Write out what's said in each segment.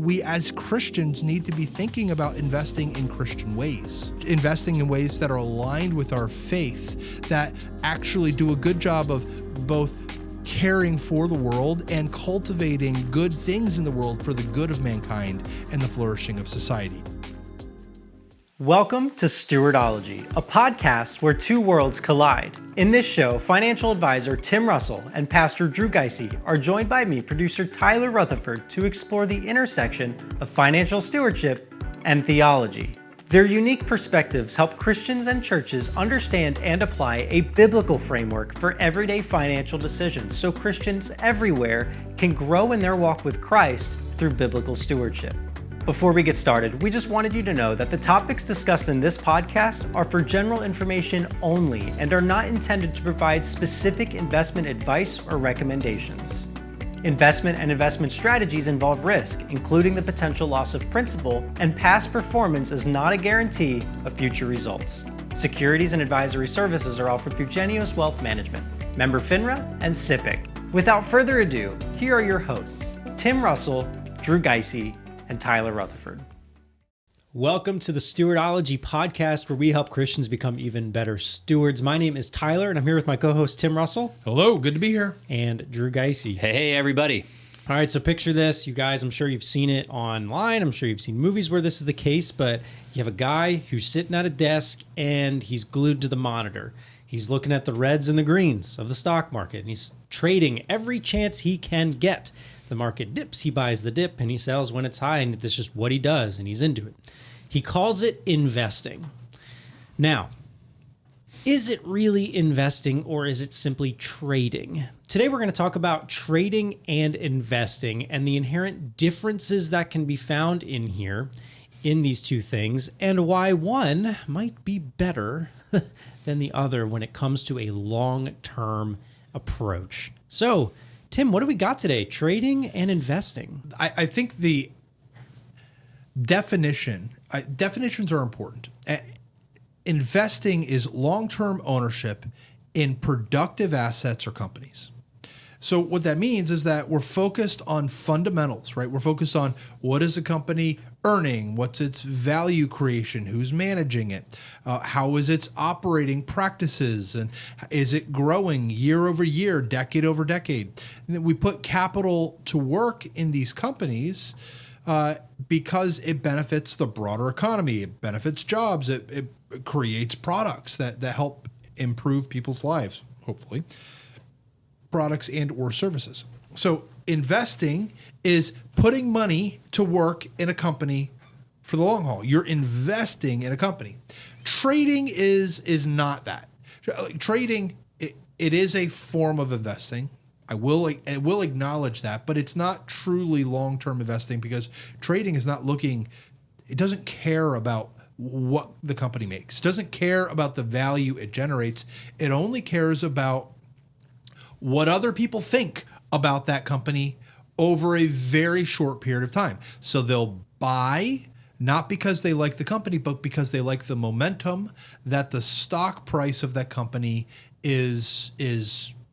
we as Christians need to be thinking about investing in Christian ways, investing in ways that are aligned with our faith, that actually do a good job of both caring for the world and cultivating good things in the world for the good of mankind and the flourishing of society. Welcome to Stewardology, a podcast where two worlds collide. In this show, financial advisor Tim Russell and Pastor Drew Gysi are joined by me, producer Tyler Rutherford, to explore the intersection of financial stewardship and theology. Their unique perspectives help Christians and churches understand and apply a biblical framework for everyday financial decisions so Christians everywhere can grow in their walk with Christ through biblical stewardship. Before we get started, we just wanted you to know that the topics discussed in this podcast are for general information only and are not intended to provide specific investment advice or recommendations. Investment and investment strategies involve risk, including the potential loss of principal, and past performance is not a guarantee of future results. Securities and advisory services are offered through Genius Wealth Management, member FINRA, and SIPC. Without further ado, here are your hosts, Tim Russell, Drew Gysi, and Tyler Rutherford. Welcome to the Stewardology Podcast, where we help Christians become even better stewards. My name is Tyler, and I'm here with my co-host, Tim Russell. Hello, good to be here. And Drew Gysi. Hey, everybody. All right, so picture this, you guys. I'm sure you've seen it online. I'm sure you've seen movies where this is the case, but you have a guy who's sitting at a desk, and he's glued to the monitor. He's looking at the reds and the greens of the stock market, and he's trading every chance he can get. The market dips, he buys the dip, and he sells when it's high, and that's just what he does, and he's into it. He calls it investing. Now, is it really investing, or is it simply trading? Today we're going to talk about trading and investing and the inherent differences that can be found in here, in these two things, and why one might be better than the other when it comes to a long-term approach. So, Tim, what do we got today? Trading and investing. I think the definitions are important. Investing is long-term ownership in productive assets or companies. So what that means is that we're focused on fundamentals, right? We're focused on what is a company earning, what's its value creation, who's managing it, how is its operating practices, and is it growing year over year, decade over decade? And then we put capital to work in these companies because it benefits the broader economy, it benefits jobs, it creates products that help improve people's lives, hopefully. Products and or services. So investing is putting money to work in a company for the long haul. You're investing in a company. Trading is not that. Trading, it is a form of investing. I will acknowledge that, but it's not truly long-term investing because trading is not looking, it doesn't care about what the company makes. It doesn't care about the value it generates. It only cares about what other people think about that company over a very short period of time. So they'll buy, not because they like the company, but because they like the momentum that the stock price of that company is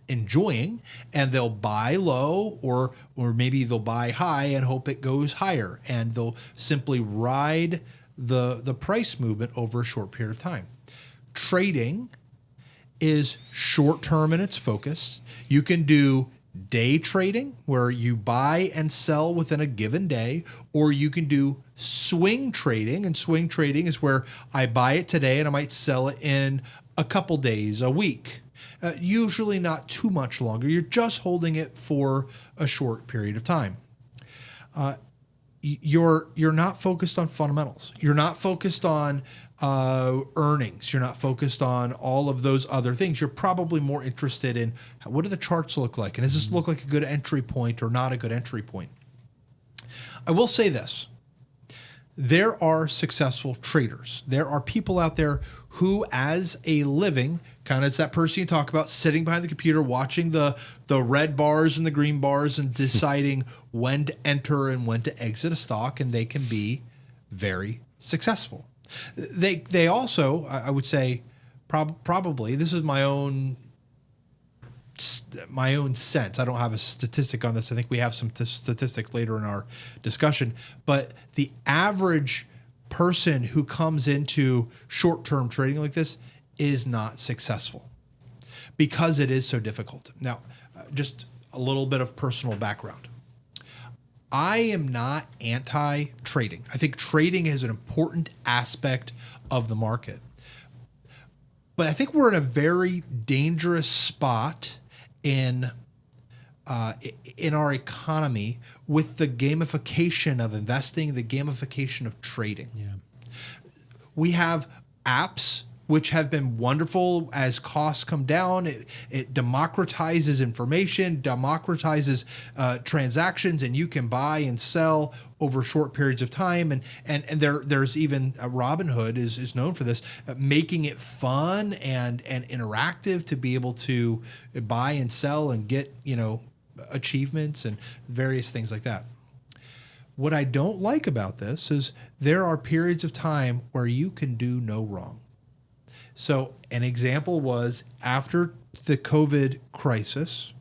enjoying, and they'll buy low or maybe they'll buy high and hope it goes higher, and they'll simply ride the price movement over a short period of time. Trading is short-term in its focus. You can do day trading, where you buy and sell within a given day, or you can do swing trading, and swing trading is where I buy it today and I might sell it in a couple days, a week. Usually not too much longer. You're just holding it for a short period of time. You're not focused on fundamentals. You're not focused on earnings. You're not focused on all of those other things. You're probably more interested in what do the charts look like, and does this look like a good entry point or not a good entry point? I will say this. There are successful traders. There are people out there who, as a living, kind of it's that person you talk about, sitting behind the computer, watching the red bars and the green bars and deciding when to enter and when to exit a stock, and they can be very successful. They also, I would say, probably, this is my own my own sense. I don't have a statistic on this. I think we have some statistics later in our discussion. But the average person who comes into short-term trading like this is not successful because it is so difficult. Now, just a little bit of personal background. I am not anti-trading. I think trading is an important aspect of the market. But I think we're in a very dangerous spot in our economy with the gamification of investing, the gamification of trading. Yeah. We have apps which have been wonderful as costs come down. It democratizes information, democratizes transactions, and you can buy and sell over short periods of time. And there's even Robinhood is known for this, making it fun and interactive to be able to buy and sell and get, achievements and various things like that. What I don't like about this is there are periods of time where you can do no wrong. So an example was after the COVID crisis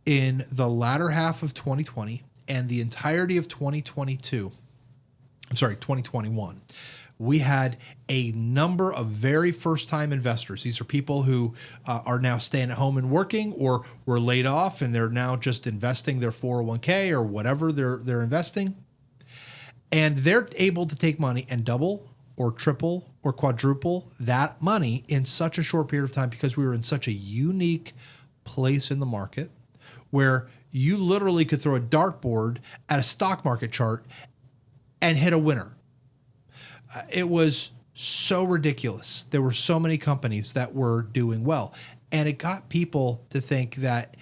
in the latter half of 2020 and the entirety of 2021, we had a number of very first-time investors. These are people who are now staying at home and working or were laid off and they're now just investing their 401k or whatever they're investing. And they're able to take money and double or triple or quadruple that money in such a short period of time because we were in such a unique place in the market where you literally could throw a dartboard at a stock market chart and hit a winner. It was so ridiculous. There were so many companies that were doing well, and it got people to think that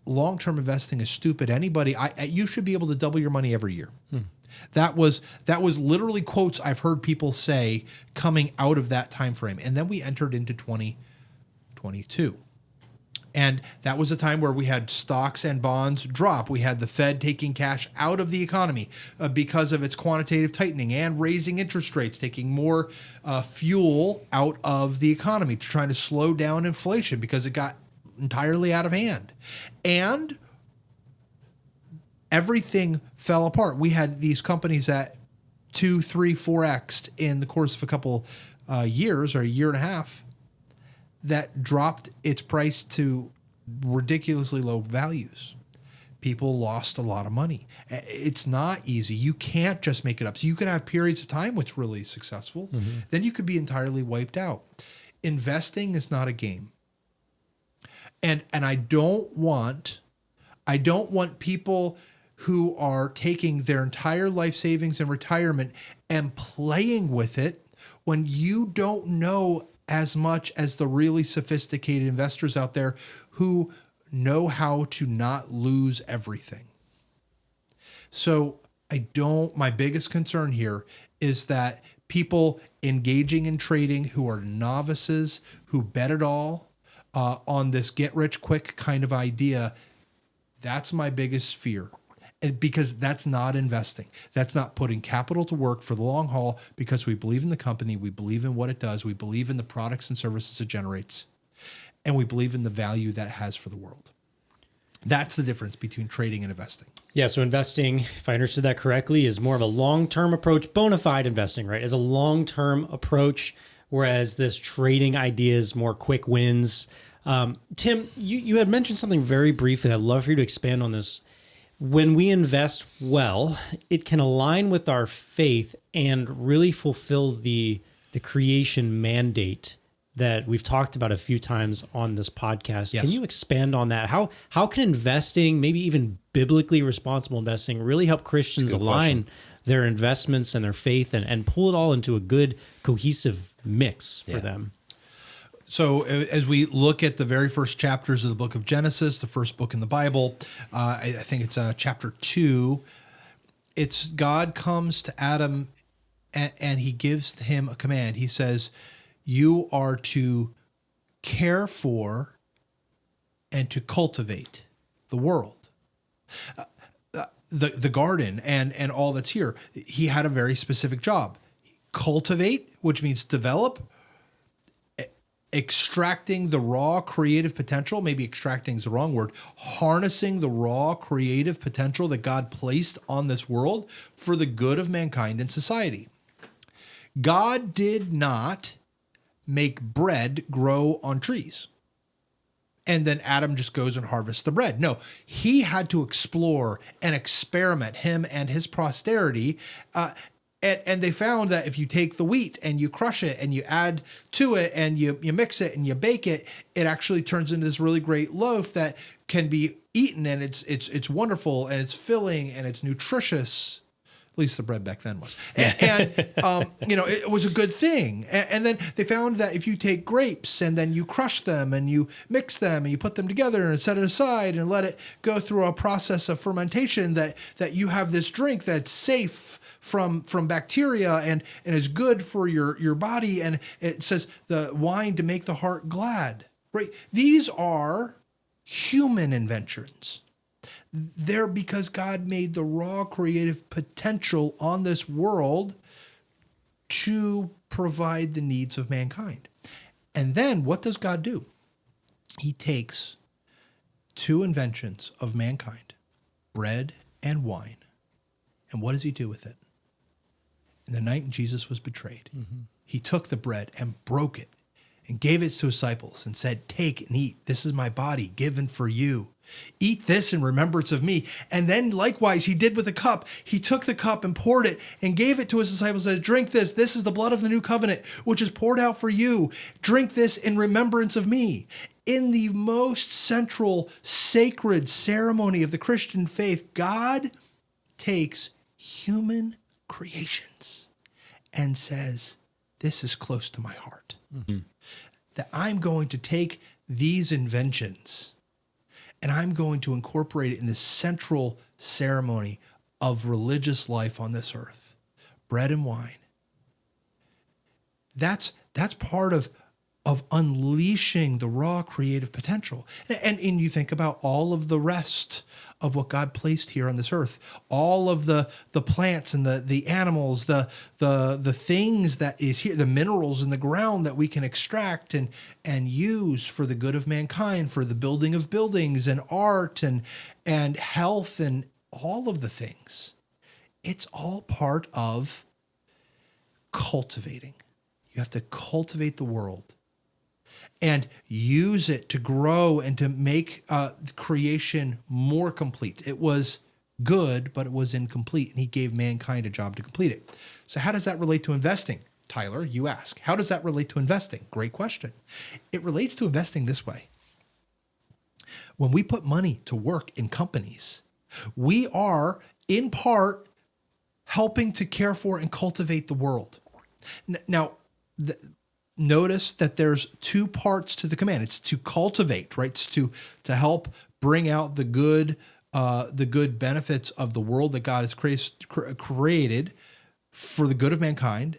long-term investing is stupid. You should be able to double your money every year. That was literally quotes I've heard people say coming out of that time frame. And then we entered into 2022. And that was a time where we had stocks and bonds drop. We had the Fed taking cash out of the economy because of its quantitative tightening and raising interest rates, taking more fuel out of the economy, trying to slow down inflation because it got entirely out of hand. And everything fell apart. We had these companies that 2, 3, 4x'd in the course of a couple years or a year and a half that dropped its price to ridiculously low values. People lost a lot of money. It's not easy. You can't just make it up. So you could have periods of time which really successful. Mm-hmm. Then you could be entirely wiped out. Investing is not a game. And I don't want people who are taking their entire life savings and retirement and playing with it when you don't know as much as the really sophisticated investors out there who know how to not lose everything. So my biggest concern here is that people engaging in trading who are novices, who bet it all on this get rich quick kind of idea, that's my biggest fear. Because that's not investing. That's not putting capital to work for the long haul because we believe in the company, we believe in what it does, we believe in the products and services it generates, and we believe in the value that it has for the world. That's the difference between trading and investing. Yeah, so investing, if I understood that correctly, is more of a long-term approach. Bona fide investing, right, is a long-term approach, whereas this trading idea is more quick wins. Tim, you had mentioned something very briefly. I'd love for you to expand on this. When we invest well, it can align with our faith and really fulfill the creation mandate that we've talked about a few times on this podcast. Yes. Can you expand on that? How can investing, maybe even biblically responsible investing, really help Christians align their investments and their faith and pull it all into a good, cohesive mix for them? So as we look at the very first chapters of the book of Genesis, the first book in the Bible, I think it's chapter 2, it's God comes to Adam and he gives him a command. He says, you are to care for and to cultivate the world. The garden and all that's here, he had a very specific job. Cultivate, which means develop, extracting the raw creative potential, maybe extracting is the wrong word, harnessing the raw creative potential that God placed on this world for the good of mankind and society. God did not make bread grow on trees, and then Adam just goes and harvests the bread. No, he had to explore and experiment, him and his posterity. And they found that if you take the wheat and you crush it and you add to it and you mix it and you bake it, it actually turns into this really great loaf that can be eaten, and it's wonderful and it's filling and it's nutritious. At least the bread back then was. And it was a good thing. And then they found that if you take grapes and then you crush them and you mix them and you put them together and set it aside and let it go through a process of fermentation, that you have this drink that's safe from bacteria and is good for your body. And it says the wine to make the heart glad, right? These are human inventions. They're because God made the raw creative potential on this world to provide the needs of mankind. And then what does God do? He takes two inventions of mankind, bread and wine. And what does he do with it? In the night Jesus was betrayed, he took the bread and broke it and gave it to his disciples and said, "Take and eat. This is my body given for you. Eat this in remembrance of me." And then likewise, he did with the cup. He took the cup and poured it and gave it to his disciples and said, "Drink this. This is the blood of the new covenant, which is poured out for you. Drink this in remembrance of me." In the most central, sacred ceremony of the Christian faith, God takes human creations and says, "This is close to my heart." That I'm going to take these inventions and I'm going to incorporate it in the central ceremony of religious life on this earth. Bread and wine. That's part of unleashing the raw creative potential. And you think about all of the rest of what God placed here on this earth, all of the plants and the animals, the things that is here, the minerals in the ground that we can extract and use for the good of mankind, for the building of buildings and art and health and all of the things. It's all part of cultivating. You have to cultivate the world and use it to grow and to make creation more complete. It was good, but it was incomplete, and he gave mankind a job to complete it. So how does that relate to investing? Tyler, you ask. How does that relate to investing? Great question. It relates to investing this way. When we put money to work in companies, we are, in part, helping to care for and cultivate the world. Now, notice that there's two parts to the command. It's to cultivate, right? It's to help bring out the good benefits of the world that God has created for the good of mankind.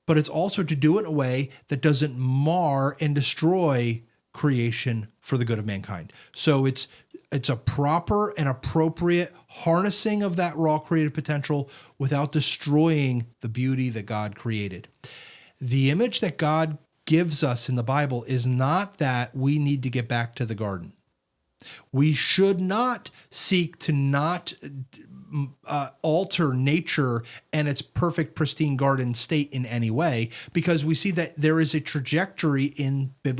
But it's also to do it in a way that doesn't mar and destroy creation for the good of mankind. So it's a proper and appropriate harnessing of that raw creative potential without destroying the beauty that God created. The image that God gives us in the Bible is not that we need to get back to the garden. We should not seek to not alter nature and its perfect, pristine garden state in any way, because we see that there is a trajectory in the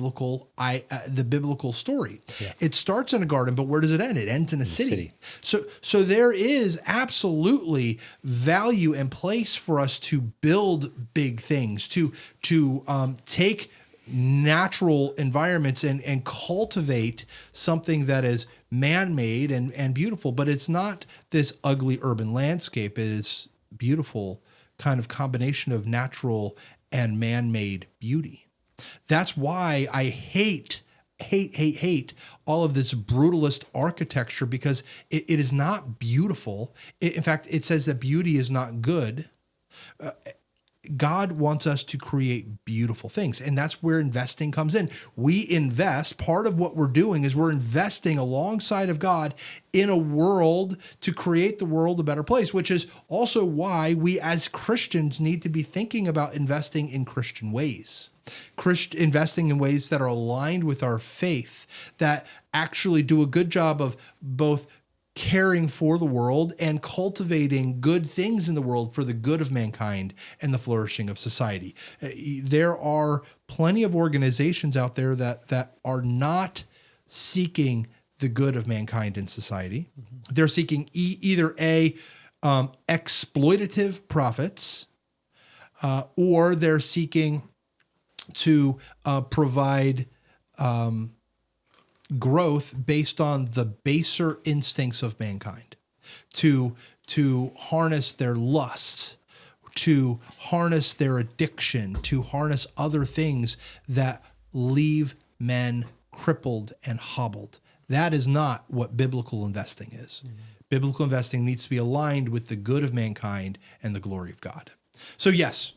biblical story. Yeah. It starts in a garden, but where does it end? It ends in a city. So there is absolutely value and place for us to build big things, to take natural environments and cultivate something that is man-made and beautiful, but it's not this ugly urban landscape. It is beautiful kind of combination of natural and man-made beauty. That's why I hate all of this brutalist architecture, because it is not beautiful. In fact, it says that beauty is not good. God wants us to create beautiful things, and that's where investing comes in. We invest. Part of what we're doing is we're investing alongside of God in a world to create the world a better place, which is also why we as Christians need to be thinking about investing in Christian ways. investing in ways that are aligned with our faith, that actually do a good job of both caring for the world and cultivating good things in the world for the good of mankind and the flourishing of society. There are plenty of organizations out there that are not seeking the good of mankind and society. Mm-hmm. They're seeking either exploitative profits, or they're seeking to provide growth based on the baser instincts of mankind, to harness their lust, to harness their addiction, to harness other things that leave men crippled and hobbled. That is not what biblical investing is. Mm-hmm. Biblical investing needs to be aligned with the good of mankind and the glory of God. So yes,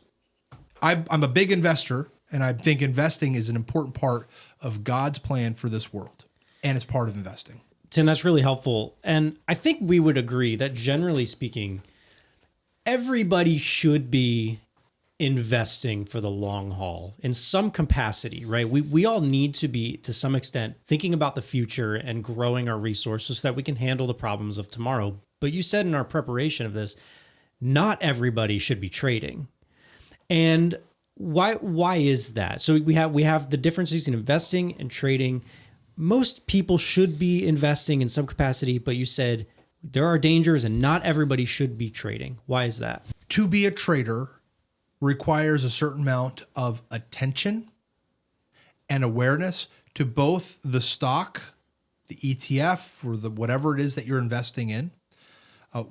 I'm a big investor, and I think investing is an important part of God's plan for this world, and it's part of investing. Tim, that's really helpful. And I think we would agree that generally speaking, everybody should be investing for the long haul in some capacity, right? We all need to be, to some extent, thinking about the future and growing our resources so that we can handle the problems of tomorrow. But you said in our preparation of this, not everybody should be trading. And why is that? So we have the differences in investing and trading. Most people should be investing in some capacity, but you said there are dangers and not everybody should be trading. Why is that? To be a trader requires a certain amount of attention and awareness to both the stock, the ETF, or the whatever it is that you're investing in,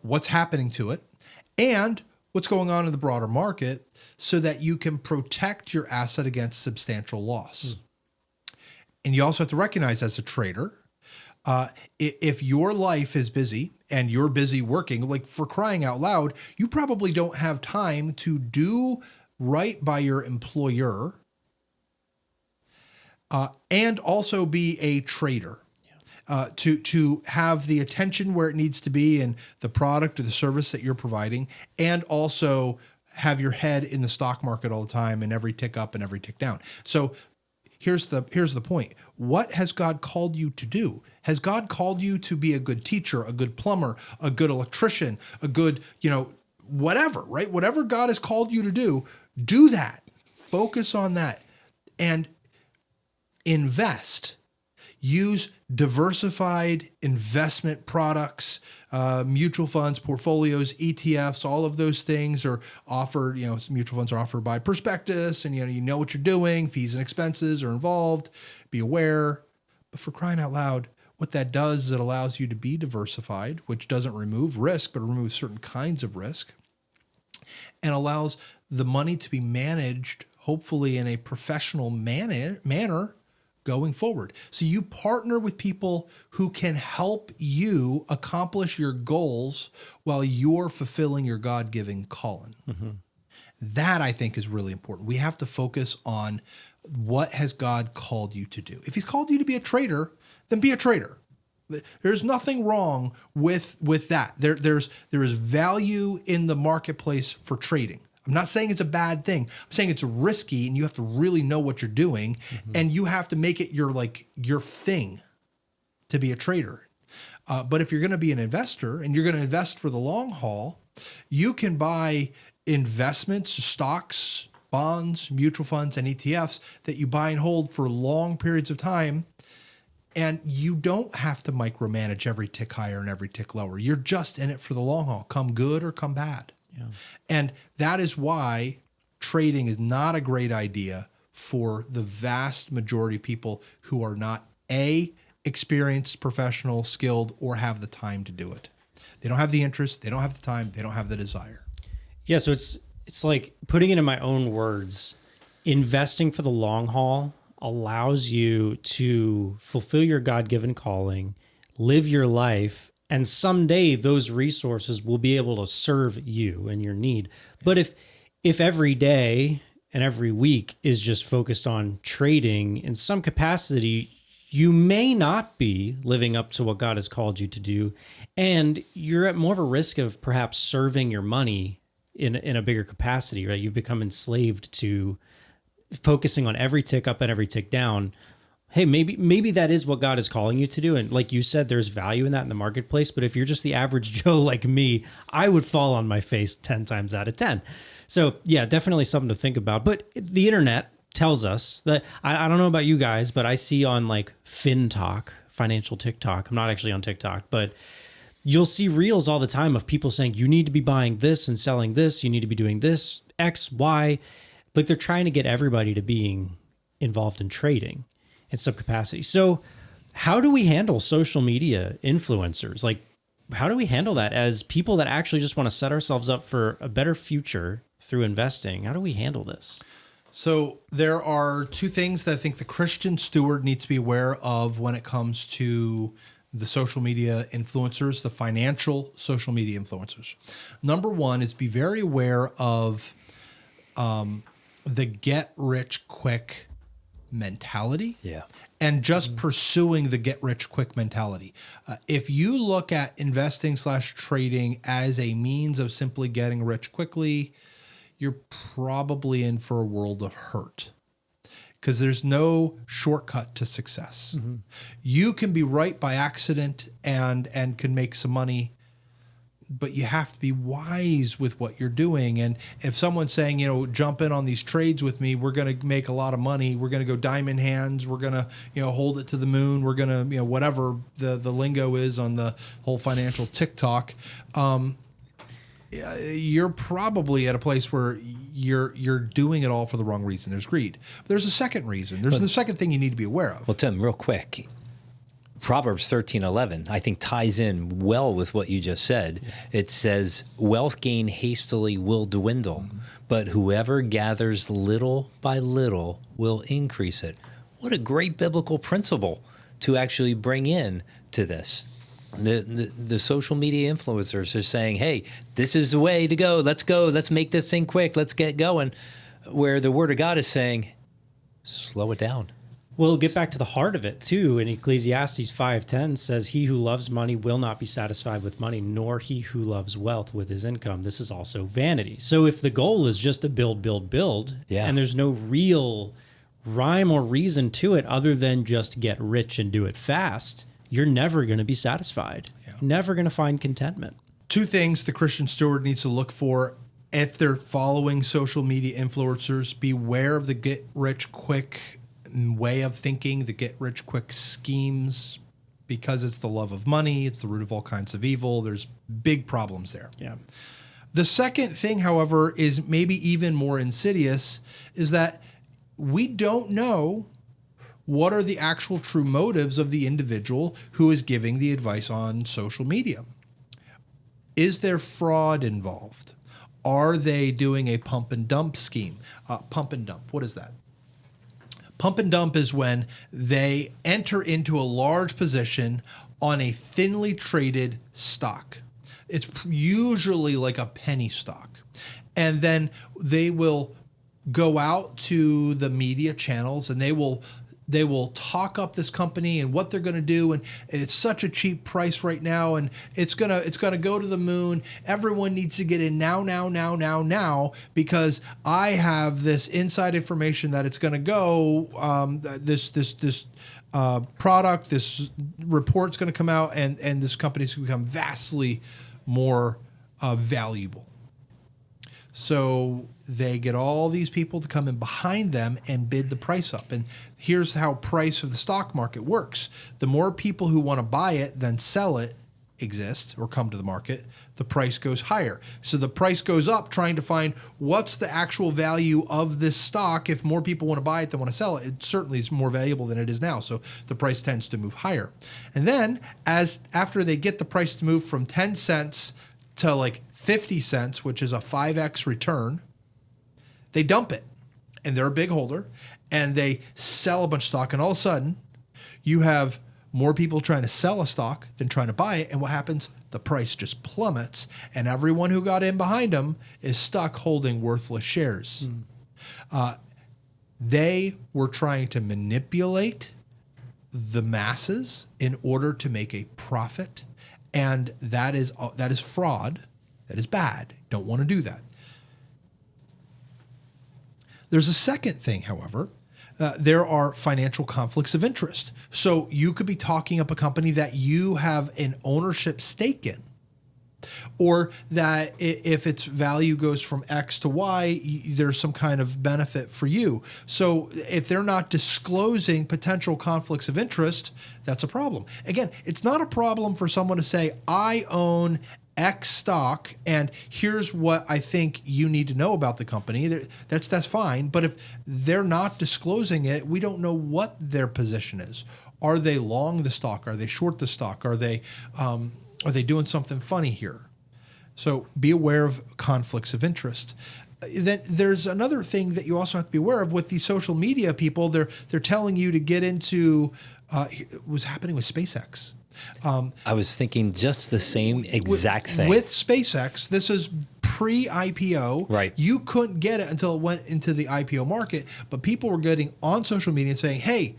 what's happening to it, and what's going on in the broader market, so that you can protect your asset against substantial loss. And you also have to recognize, as a trader, if your life is busy and you're busy working, like, for crying out loud, you probably don't have time to do right by your employer and also be a trader. To have the attention where it needs to be in the product or the service that you're providing, and also have your head in the stock market all the time and every tick up and every tick down. So here's the point. What has God called you to do? Has God called you to be a good teacher, a good plumber, a good electrician, a good, whatever, right? Whatever God has called you to do that. Focus on that and invest. Use diversified investment products, mutual funds, portfolios, ETFs, all of those things are offered, mutual funds are offered by prospectus, and you know what you're doing, fees and expenses are involved, be aware. But for crying out loud, what that does is it allows you to be diversified, which doesn't remove risk, but removes certain kinds of risk, and allows the money to be managed, hopefully in a professional manner going forward. So you partner with people who can help you accomplish your goals while you're fulfilling your God-given calling. Mm-hmm. That, I think, is really important. We have to focus on what has God called you to do. If he's called you to be a trader, then be a trader. There's nothing wrong with that. There is value in the marketplace for trading. I'm not saying it's a bad thing. I'm saying it's risky, and you have to really know what you're doing, and you have to make it your thing to be a trader. But if you're going to be an investor and you're going to invest for the long haul, you can buy investments, stocks, bonds, mutual funds, and ETFs that you buy and hold for long periods of time. And you don't have to micromanage every tick higher and every tick lower. You're just in it for the long haul, come good or come bad. Yeah. And that is why trading is not a great idea for the vast majority of people who are not experienced, professional, skilled, or have the time to do it. They don't have the interest, they don't have the time, they don't have the desire. Yeah, so it's like, putting it in my own words, investing for the long haul allows you to fulfill your God-given calling, live your life, and someday those resources will be able to serve you and your need. But if every day and every week is just focused on trading in some capacity, you may not be living up to what God has called you to do. And you're at more of a risk of perhaps serving your money in a bigger capacity, right? You've become enslaved to focusing on every tick up and every tick down, hey, maybe that is what God is calling you to do. And like you said, there's value in that in the marketplace. But if you're just the average Joe like me, I would fall on my face 10 times out of 10. So yeah, definitely something to think about. But the internet tells us that, I don't know about you guys, but I see on like FinTalk, financial TikTok. I'm not actually on TikTok, but you'll see reels all the time of people saying, you need to be buying this and selling this. You need to be doing this, X, Y. Like they're trying to get everybody to being involved in trading in some capacity. So how do we handle social media influencers? Like, how do we handle that as people that actually just want to set ourselves up for a better future through investing? How do we handle this? So there are two things that I think the Christian steward needs to be aware of when it comes to the social media influencers, the financial social media influencers. Number one is be very aware of the get rich quick mentality, and just pursuing the get rich quick mentality. If you look at investing / trading as a means of simply getting rich quickly, you're probably in for a world of hurt, because there's no shortcut to success. Mm-hmm. You can be right by accident and can make some money, but you have to be wise with what you're doing. And if someone's saying, jump in on these trades with me, we're going to make a lot of money. We're going to go diamond hands. We're going to, hold it to the moon. We're going to, whatever the lingo is on the whole financial TikTok. You're probably at a place where you're doing it all for the wrong reason. There's greed. But there's a second reason. There's the second thing you need to be aware of. Well, Tim, real quick, Proverbs 13:11, I think ties in well with what you just said. Yeah. It says, wealth gained hastily will dwindle, but whoever gathers little by little will increase it. What a great biblical principle to actually bring in to this. The social media influencers are saying, hey, this is the way to go. Let's make this thing quick. Let's get going. Where the word of God is saying, slow it down. We'll get back to the heart of it too. In Ecclesiastes 5:10 says, he who loves money will not be satisfied with money, nor he who loves wealth with his income. This is also vanity. So if the goal is just to build, and there's no real rhyme or reason to it other than just get rich and do it fast, you're never going to be satisfied. Yeah. Never going to find contentment. Two things the Christian steward needs to look for if they're following social media influencers. Beware of the get rich quick way of thinking, the get rich quick schemes, because it's the love of money. It's the root of all kinds of evil. There's big problems there. Yeah. The second thing, however, is maybe even more insidious, is that we don't know what are the actual true motives of the individual who is giving the advice on social media. Is there fraud involved? Are they doing a pump and dump scheme? Pump and dump, what is that? Pump and dump is when they enter into a large position on a thinly traded stock. It's usually like a penny stock. And then they will go out to the media channels and they will talk up this company and what they're going to do, and it's such a cheap price right now, and it's gonna go to the moon. Everyone needs to get in now, because I have this inside information that it's going to go. This product, this report's going to come out, and this company's going to become vastly more valuable. So they get all these people to come in behind them and bid the price up. And here's how price of the stock market works. The more people who want to buy it than sell it exist or come to the market, the price goes higher. So the price goes up trying to find what's the actual value of this stock. If more people want to buy it than want to sell it, it certainly is more valuable than it is now. So the price tends to move higher. And then after they get the price to move from 10 cents to like 50 cents, which is a 5x return, they dump it, and they're a big holder, and they sell a bunch of stock, and all of a sudden you have more people trying to sell a stock than trying to buy it, and what happens? The price just plummets, and everyone who got in behind them is stuck holding worthless shares. They were trying to manipulate the masses in order to make a profit, and that is fraud. That is bad. Don't want to do that. There's a second thing, however. There are financial conflicts of interest. So you could be talking up a company that you have an ownership stake in, or that if its value goes from X to Y, there's some kind of benefit for you. So if they're not disclosing potential conflicts of interest, that's a problem. Again, it's not a problem for someone to say, I own X stock, and here's what I think you need to know about the company. That's fine. But if they're not disclosing it, we don't know what their position is. Are they long the stock? Are they short the stock? Are they doing something funny here? So be aware of conflicts of interest. Then there's another thing that you also have to be aware of with these social media people. They're telling you to get into what was happening with SpaceX. I was thinking just the same exact thing. With SpaceX, this is pre-IPO. Right. You couldn't get it until it went into the IPO market, but people were getting on social media and saying, hey,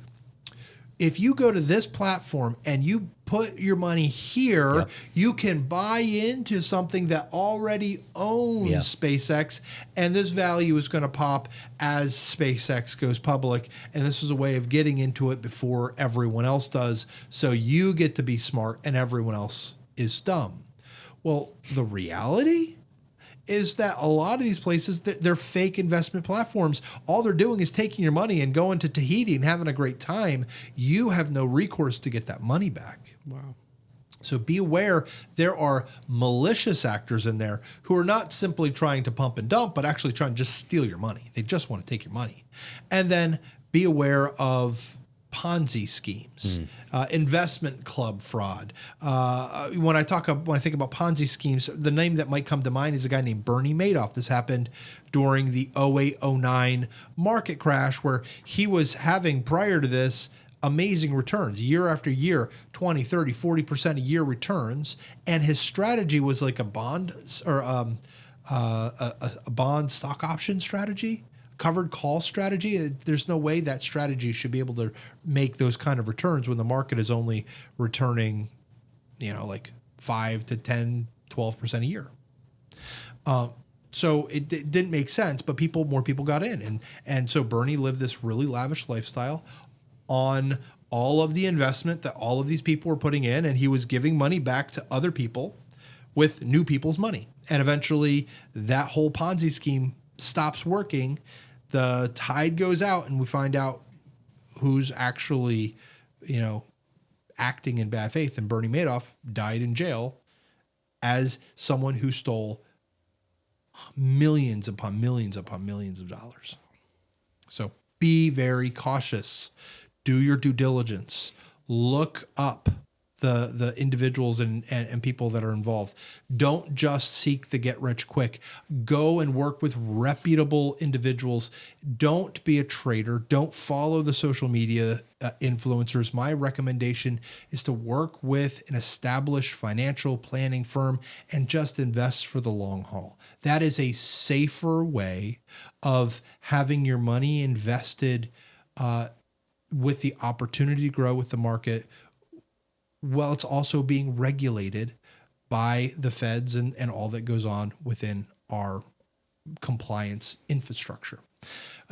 if you go to this platform and you put your money here, yep, you can buy into something that already owns, yep, SpaceX, and this value is going to pop as SpaceX goes public. And this is a way of getting into it before everyone else does. So you get to be smart and everyone else is dumb. Well, the reality is that a lot of these places, they're fake investment platforms. All they're doing is taking your money and going to Tahiti and having a great time. You have no recourse to get that money back. Wow. So be aware there are malicious actors in there who are not simply trying to pump and dump, but actually trying to just steal your money. They just want to take your money. And then be aware of Ponzi schemes, investment club fraud. When I think about Ponzi schemes, the name that might come to mind is a guy named Bernie Madoff. This happened during the 08-09 market crash, where he was having, prior to this, amazing returns year after year, 20, 30, 40% a year returns. And his strategy was like a bond or a bond stock option strategy. Covered call strategy. There's no way that strategy should be able to make those kind of returns when the market is only returning, like 5 to 10, 12% a year. So it didn't make sense, but more people got in. And so Bernie lived this really lavish lifestyle on all of the investment that all of these people were putting in, and he was giving money back to other people with new people's money. And eventually that whole Ponzi scheme stops working, the tide goes out, and we find out who's actually, acting in bad faith. And Bernie Madoff died in jail as someone who stole millions upon millions upon millions of dollars. So be very cautious. Do your due diligence. Look up the individuals and people that are involved. Don't just seek the get rich quick. Go and work with reputable individuals. Don't be a trader. Don't follow the social media influencers. My recommendation is to work with an established financial planning firm and just invest for the long haul. That is a safer way of having your money invested with the opportunity to grow with the market. Well, it's also being regulated by the feds and all that goes on within our compliance infrastructure.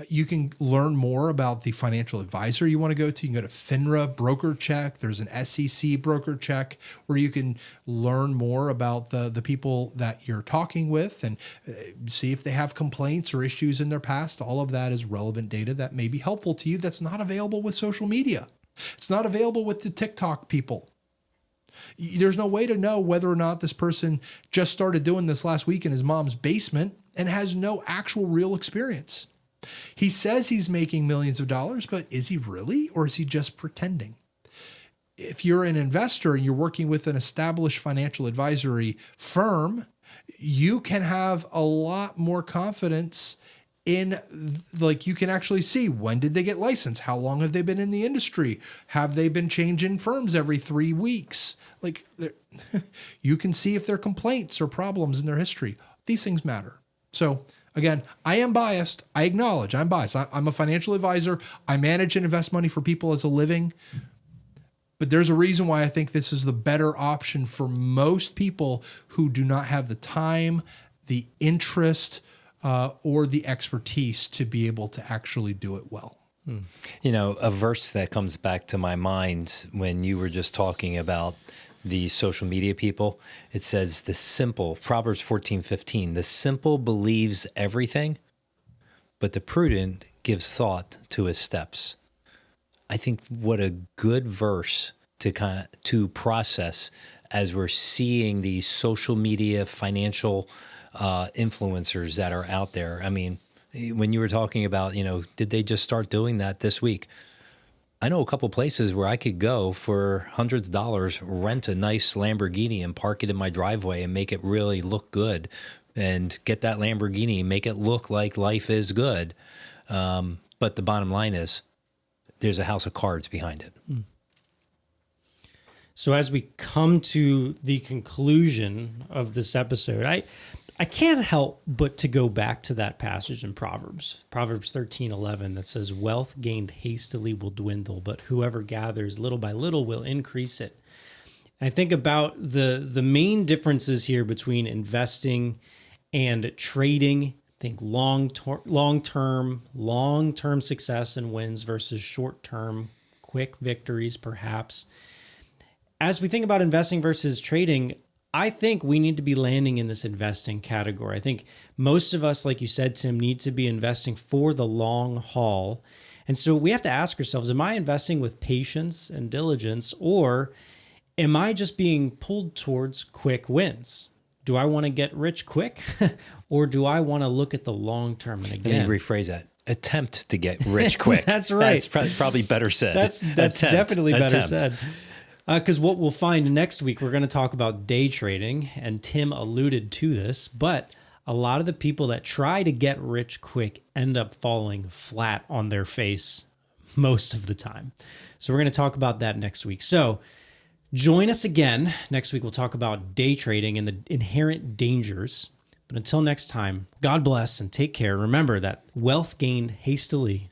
You can learn more about the financial advisor you want to go to. You can go to FINRA broker check. There's an SEC broker check where you can learn more about the people that you're talking with and see if they have complaints or issues in their past. All of that is relevant data that may be helpful to you that's not available with social media. It's not available with the TikTok people. There's no way to know whether or not this person just started doing this last week in his mom's basement and has no actual real experience. He says he's making millions of dollars, but is he really, or is he just pretending? If you're an investor and you're working with an established financial advisory firm, you can have a lot more confidence in, like, you can actually see, when did they get licensed? How long have they been in the industry? Have they been changing firms every 3 weeks? Like, you can see if there are complaints or problems in their history. These things matter. So again, I am biased. I acknowledge I'm biased. I'm a financial advisor. I manage and invest money for people as a living. But there's a reason why I think this is the better option for most people who do not have the time, the interest, or the expertise to be able to actually do it well. You know, a verse that comes back to my mind when you were just talking about the social media people, it says the simple, Proverbs 14:15, the simple believes everything, but the prudent gives thought to his steps. I think what a good verse to process as we're seeing these social media financial influencers that are out there. I mean, when you were talking about, did they just start doing that this week? I know a couple places where I could go for hundreds of dollars, rent a nice Lamborghini and park it in my driveway and make it really look good, and get that Lamborghini and make it look like life is good. But the bottom line is there's a house of cards behind it. So as we come to the conclusion of this episode, I can't help but to go back to that passage in Proverbs 13:11 that says, wealth gained hastily will dwindle, but whoever gathers little by little will increase it. And I think about the main differences here between investing and trading. Think long-term success and wins versus short-term quick victories, perhaps. As we think about investing versus trading, I think we need to be landing in this investing category. I think most of us, like you said, Tim, need to be investing for the long haul. And so we have to ask ourselves, am I investing with patience and diligence, or am I just being pulled towards quick wins? Do I want to get rich quick, or do I want to look at the long term? And again, let me rephrase that. Attempt to get rich quick. That's right. That's probably better said. That's definitely better said. Because what we'll find next week, we're going to talk about day trading, and Tim alluded to this, but a lot of the people that try to get rich quick end up falling flat on their face most of the time. So we're going to talk about that next week. So join us again. Next week, we'll talk about day trading and the inherent dangers. But until next time, God bless and take care. Remember that wealth gained hastily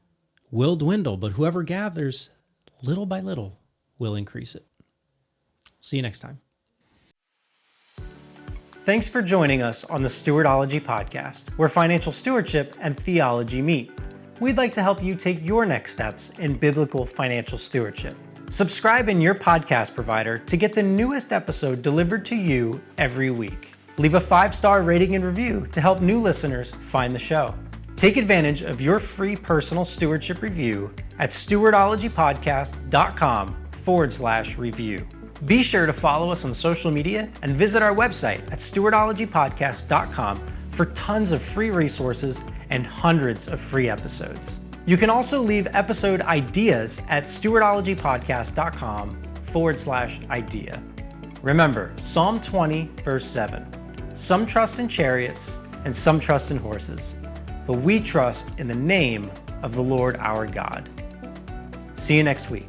will dwindle, but whoever gathers little by little will increase it. See you next time. Thanks for joining us on the Stewardology Podcast, where financial stewardship and theology meet. We'd like to help you take your next steps in biblical financial stewardship. Subscribe in your podcast provider to get the newest episode delivered to you every week. Leave a 5-star rating and review to help new listeners find the show. Take advantage of your free personal stewardship review at stewardologypodcast.com/review. Be sure to follow us on social media and visit our website at stewardologypodcast.com for tons of free resources and hundreds of free episodes. You can also leave episode ideas at stewardologypodcast.com/idea. Remember, Psalm 20, verse 7, some trust in chariots and some trust in horses, but we trust in the name of the Lord our God. See you next week.